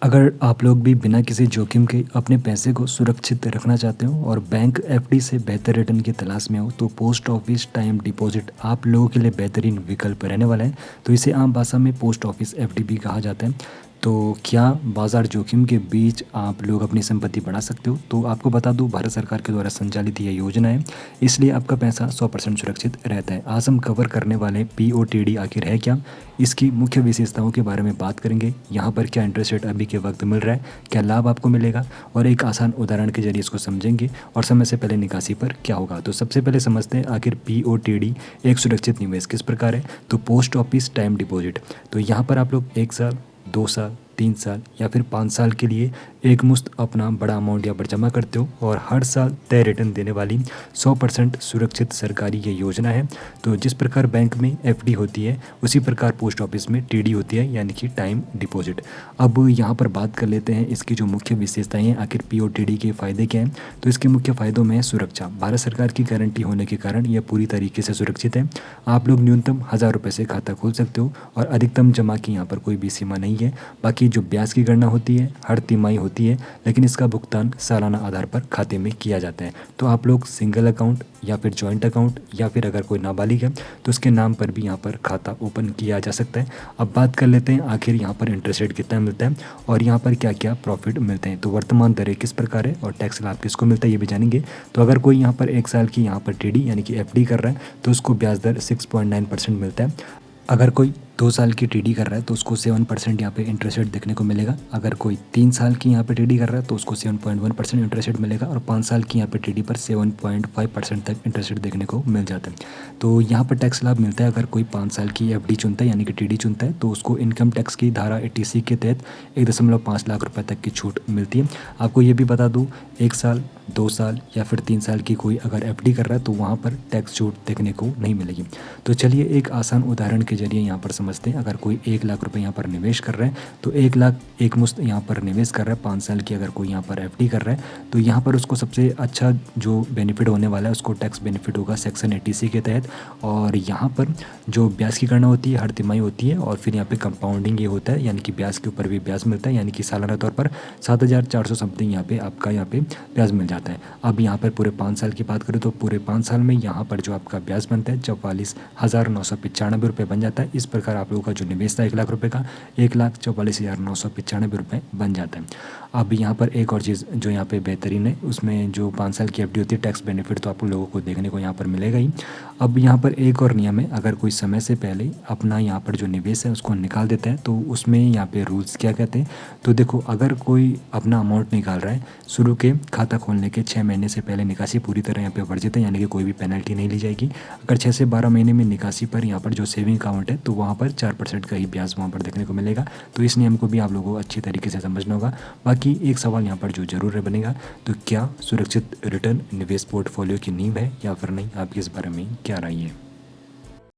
अगर आप लोग भी बिना किसी जोखिम के अपने पैसे को सुरक्षित रखना चाहते हो और बैंक एफडी से बेहतर रिटर्न की तलाश में हो तो पोस्ट ऑफिस टाइम डिपॉजिट आप लोगों के लिए बेहतरीन विकल्प रहने वाला है। तो इसे आम भाषा में पोस्ट ऑफिस एफडी भी कहा जाता है। तो क्या बाजार जोखिम के बीच आप लोग अपनी संपत्ति बढ़ा सकते हो? तो आपको बता दूं, भारत सरकार के द्वारा संचालित यह योजना है, इसलिए आपका पैसा 100% सुरक्षित रहता है। आज हम कवर करने वाले पीओटीडी आखिर है क्या, इसकी मुख्य विशेषताओं के बारे में बात करेंगे। यहाँ पर क्या इंटरेस्ट रेट अभी के वक्त मिल रहा है, क्या लाभ आपको मिलेगा, और एक आसान उदाहरण के जरिए इसको समझेंगे और समय से पहले निकासी पर क्या होगा। तो सबसे पहले समझते हैं आखिर पीओटीडी एक सुरक्षित निवेश किस प्रकार है। तो पोस्ट ऑफिस टाइम डिपॉजिट, तो यहाँ पर आप लोग 1 साल, 2 साल, 3 साल या फिर 5 साल के लिए एक मुश्त अपना बड़ा अमाउंट यहाँ पर जमा करते हो और हर साल तय रिटर्न देने वाली 100% सुरक्षित सरकारी ये योजना है। तो जिस प्रकार बैंक में एफडी होती है उसी प्रकार पोस्ट ऑफिस में टीडी होती है, यानी कि टाइम डिपॉजिट। अब यहाँ पर बात कर लेते हैं इसकी जो मुख्य विशेषताएं हैं, आखिर पीओटीडी के फ़ायदे क्या हैं। तो इसके मुख्य फ़ायदों में है सुरक्षा। भारत सरकार की गारंटी होने के कारण यह पूरी तरीके से सुरक्षित है। आप लोग न्यूनतम 1000 रुपये से खाता खोल सकते हो और अधिकतम जमा की यहाँ पर कोई भी सीमा नहीं है। बाकी जो ब्याज की गणना होती है हर तिमाही होती है, लेकिन इसका भुगतान सालाना आधार पर खाते में किया जाता है। तो आप लोग सिंगल अकाउंट या फिर जॉइंट अकाउंट या फिर अगर कोई नाबालिग है तो उसके नाम पर भी यहाँ पर खाता ओपन किया जा सकता है। अब बात कर लेते हैं आखिर यहाँ पर इंटरेस्ट रेट कितना मिलता है और यहाँ पर क्या क्या प्रॉफिट मिलते हैं। तो वर्तमान दरें किस प्रकार है और टैक्स लाभ किसको मिलता है ये भी जानेंगे। तो अगर कोई यहाँ पर 1 साल की यहाँ पर टीडी यानी कि एफडी कर रहा है तो उसको ब्याज दर 6.9% मिलता है। अगर कोई 2 साल की टीडी कर रहा है तो उसको 7% यहाँ पे इंटरेस्ट रेट देखने को मिलेगा। अगर कोई 3 साल की यहाँ पे टीडी कर रहा है तो उसको 7.1% इंटरेस्ट रेट मिलेगा और 5 साल की यहाँ पे टीडी पर 7.5% तक इंटरेस्ट रेट देखने को मिल जाता है। तो यहाँ पर टैक्स लाभ मिलता है। अगर कोई 5 साल की एफडी चुनता है यानी कि टीडी चुनता है तो उसको इनकम टैक्स की धारा 80C के तहत 1.5 लाख रुपये तक की छूट मिलती है। आपको ये भी बता दूँ, 1 साल, 2 साल या फिर 3 साल की कोई अगर एफडी कर रहा है तो वहाँ पर टैक्स छूट देखने को नहीं मिलेगी। तो चलिए एक आसान उदाहरण के जरिए यहाँ पर समझते हैं। अगर कोई 1 लाख रुपए यहाँ पर निवेश कर रहा है तो 1 लाख एक मुश्त यहाँ पर निवेश कर रहा है। 5 साल की अगर कोई यहाँ पर एफडी कर रहा है तो यहाँ पर उसको सबसे अच्छा जो बेनिफिट होने वाला है उसको टैक्स बेनिफिट होगा सेक्शन 80C के तहत। और यहाँ पर जो ब्याज की गणना होती है हर तिमाही होती है और फिर यहाँ पे कंपाउंडिंग ये होता है, यानी कि ब्याज के ऊपर भी ब्याज मिलता है, यानी कि सालाना तौर पर 7400 समथिंग यहाँ पे आपका यहाँ पे ब्याज मिल जाता है। अब यहाँ पर पूरे 5 साल की बात करें तो पूरे 5 साल में यहाँ पर जो आपका ब्याज बनता है 44,995 रुपये बन जाता है। इस प्रकार आप लोगों का जो निवेश था 1 लाख रुपये का 1,44,995 रुपये बन जाता है। अब यहाँ पर एक और चीज़ जो यहाँ पे बेहतरीन है, उसमें जो 5 साल की एफडी होती है टैक्स बेनिफिट तो आप लोगों को देखने को यहाँ पर मिलेगा ही। अब यहाँ पर एक और नियम है, अगर कोई समय से पहले अपना यहाँ पर जो निवेश है उसको निकाल देता है तो उसमें यहाँ पे रूल्स क्या कहते हैं। तो देखो, अगर कोई अपना अमाउंट निकाल रहा है शुरू के खाता खोलने के 6 महीने से पहले निकासी पूरी तरह यहाँ पे वर्जित है, यानी कि कोई भी पेनल्टी नहीं ली जाएगी। अगर 6 से 12 महीने में निकासी पर यहाँ पर जो सेविंग अकाउंट है तो वहाँ पर 4% का ही ब्याज वहाँ पर देखने को मिलेगा। तो इस नियम को भी आप लोगों को अच्छी तरीके से समझना होगा। बाकी एक सवाल यहाँ पर जो जरूर बनेगा, तो क्या सुरक्षित रिटर्न निवेश पोर्टफोलियो की नींव है या फिर नहीं, आपकी इस बारे में क्या राय है।